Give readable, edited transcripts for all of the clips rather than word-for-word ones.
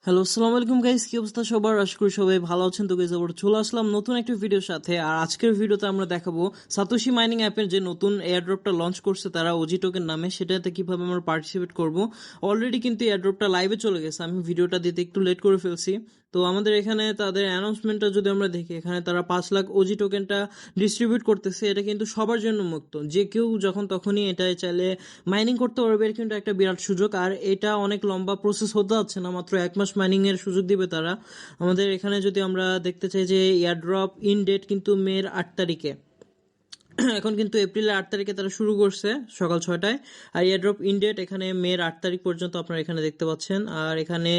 Hello, আসসালামু আলাইকুম guys, কি অবস্থা সবার? আশা করি সবাই ভালো আছেন। তো গাইস, আবার চলে আসলাম নতুন একটা ভিডিওর সাথে। আর আজকের ভিডিওতে আমরা দেখাবো সাতোশি মাইনিং অ্যাপের যে নতুন এয়ারড্রপটা লঞ্চ করছে তারা, ওজি টোকেন নামে, সেটাতে কিভাবে আমরা পার্টিসিপেট করব। অলরেডি কিন্তু এয়ারড্রপটা লাইভে চলে গেছে, আমি ভিডিওটা দিতে একটু লেট করে ফেলছি। তো আমাদের এখানে তাদের অ্যানাউন্সমেন্টটা যদি আমরা দেখি, এখানে তারা 5 লাখ ওজি টোকেনটা ডিস্ট্রিবিউট করতেছে। এটা কিন্তু সবার জন্য মুক্ত, যে কেউ যখন তখনই এটা চাইলে মাইনিং করতে পারবে। এর কিন্তু একটা বিরাট সুযোগ, আর এটা অনেক লম্বা প্রসেস হতে যাচ্ছে না, মাত্র 1 মাস মাইনিং এর সুযোগ দিবে তারা আমাদের এখানে। যদি আমরা দেখতে চাই যে এয়ারড্রপ ইন ডেট কিন্তু মের 8 তারিখে, এখন কিন্তু এপ্রিলের 8 তারিখে তারা শুরু করছে সকাল 6টায়। আর এয়ারড্রপ ইন ডেট এখানে মের 8 তারিখ পর্যন্ত আপনারা এখানে দেখতে পাচ্ছেন। আর এখানে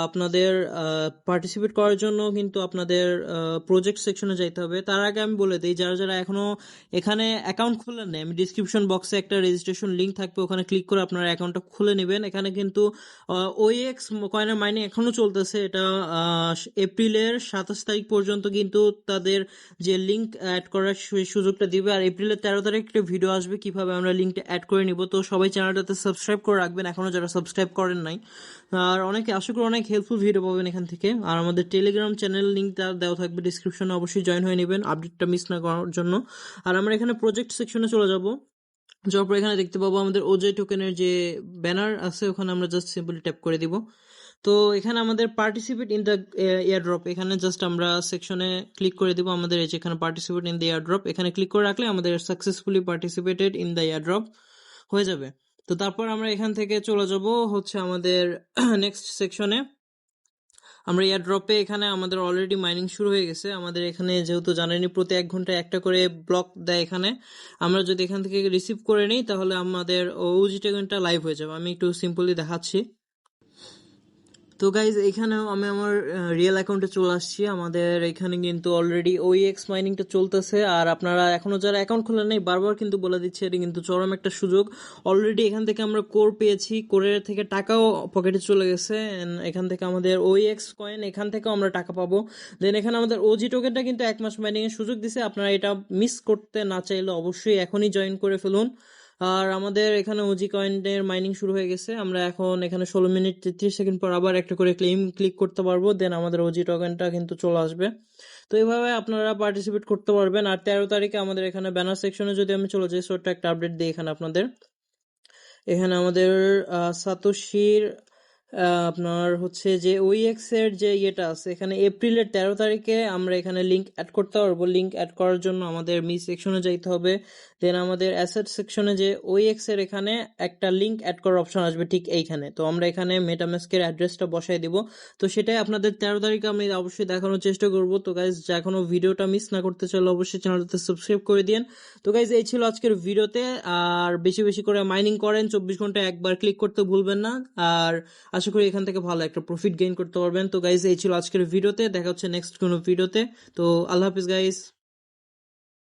আপনাদের পার্টিসিপেট করার জন্য কিন্তু আপনাদের প্রজেক্ট সেকশনে যাইতে হবে। তার আগে আমি বলে দিই, যারা যারা এখনো এখানে অ্যাকাউন্ট খুলে নেই, আমি ডিসক্রিপশন বক্সে একটা রেজিস্ট্রেশন লিঙ্ক থাকবে, ওখানে ক্লিক করে আপনারা অ্যাকাউন্টটা খুলে নেবেন। এখানে কিন্তু ওএক্স কয়েনের মাইনিং এখনো চলতেছে। এটা এপ্রিলের 27 তারিখ পর্যন্ত কিন্তু তাদের যে লিঙ্ক অ্যাড করার সেই সুযোগটা দিবে। আর এপ্রিলের 13 তারিখ একটা ভিডিও আসবে কিভাবে আমরা লিঙ্কটা অ্যাড করে নিব। তো সবাই চ্যানেলটাতে সাবস্ক্রাইব করে রাখবেন এখনো যারা সাবস্ক্রাইব করেন নাই। আর অনেকে আশা করি অনেক হেল্পফুল ভিডিও পাবেন এখান থেকে। আর আমাদের টেলিগ্রাম চ্যানেল লিঙ্কটা দেওয়া থাকবে ডিসক্রিপশনে, অবশ্যই জয়েন হয়ে নেবেন আপডেটটা মিস না করার জন্য। আর আমরা এখানে প্রজেক্ট সেকশনে চলে যাব। যাওয়ার পর এখানে দেখতে পাবো আমাদের ওজে টোকেনের যে ব্যানার আছে, ওখানে আমরা জাস্ট সিম্পলি ট্যাপ করে দিব। তো এখানে আমাদের পার্টিসিপেট ইন দ্য এয়ারড্রপ, এখানে জাস্ট আমরা সেকশনে ক্লিক করে দিব। আমাদের এই যে এখানে পার্টিসিপেট ইন দ্য এয়ারড্রপ, এখানে ক্লিক করে রাখলে আমাদের successfully participated in the airdrop হয়ে যাবে। তো তারপর আমরা এখান থেকে চলে যাব হচ্ছে আমাদের নেক্সট সেকশনে। আমরা এয়ারড্রপে এখানে আমাদের অলরেডি মাইনিং শুরু হয়ে গেছে। আমাদের এখানে যেহেতু জানেনি প্রতি 1 ঘন্টায় একটা করে ব্লক দেয় এখানে, আমরা যদি এখান থেকে রিসিভ করে নিই তাহলে আমাদের ওজি টোকেনটা লাইভ হয়ে যাবে। আমি একটু সিম্পলি দেখাচ্ছি। তো গাইজ, এখানেও আমি আমার রিয়েল অ্যাকাউন্টে চলে আসছি। আমাদের এখানে কিন্তু অলরেডি ওইএক্স মাইনিংটা চলতেছে। আর আপনারা এখনো যারা অ্যাকাউন্ট খোলেন নাই, বারবার কিন্তু বলে দিচ্ছে, এটা কিন্তু চরম একটা সুযোগ। অলরেডি এখান থেকে আমরা কোর পেয়েছি, কোরের থেকে টাকাও পকেটে চলে গেছে। এখান থেকে আমাদের ওইএক্স কয়েন, এখান থেকেও আমরা টাকা পাবো। দেন এখানে আমাদের ওজি টোকেনটা কিন্তু 1 মাস মাইনিং এর সুযোগ দিছে। আপনারা এটা মিস করতে না চাইলে অবশ্যই এখনই জয়েন করে ফেলুন। আর আমাদের এখানে ওজি কয়েনের মাইনিং শুরু হয়ে গেছে। আমরা এখন এখানে 16 মিনিট 33 সেকেন্ড পর আবার একটা করে ক্লিক করতে পারবো, দেন আমাদের ওজি টোকেনটা কিন্তু চলে আসবে। তো এইভাবে আপনারা পার্টিসিপেট করতে পারবেন। আর 13 তারিখে আমাদের এখানে ব্যানার সেকশনে যদি আমি চলে যাই, ছোট্ট একটা আপডেট দিই এখানে আপনাদের। এখানে আমাদের সাতোশির আপনার হচ্ছে যে ওইএক্স এর যে ইয়েটা আছে, এখানে এপ্রিলের 13 তারিখে আমরা এখানে লিঙ্ক অ্যাড করতে পারবো। লিঙ্ক অ্যাড করার জন্য আমাদের মি সেকশনে যাইতে হবে। দেন আমাদের অ্যাসেট সেকশনে যে ওইএক্স এর এখানে একটা লিঙ্ক অ্যাড করার অপশন আসবে ঠিক এইখানে। তো আমরা এখানে মেটামাস্কের অ্যাড্রেসটা বসাই দিব। তো সেটাই আপনাদের 13 তারিখে আমি অবশ্যই দেখানোর চেষ্টা করব। তো গাইজ, এখনো ভিডিওটা মিস না করতে চাইলে অবশ্যই চ্যানেলটাতে সাবস্ক্রাইব করে দিন। তো গাইজ, এই ছিল আজকের ভিডিওতে। আর বেশি বেশি করে মাইনিং করেন, 24 ঘন্টায় একবার ক্লিক করতে ভুলবেন না। আর আশা করি এখান থেকে ভালো একটা প্রফিট গেইন করতে পারবেন। তো গাইজ, এই ছিল আজকের ভিডিওতে, দেখা হচ্ছে নেক্সট কোনো ভিডিওতে। তো আল্লাহ হাফিজ গাইজ।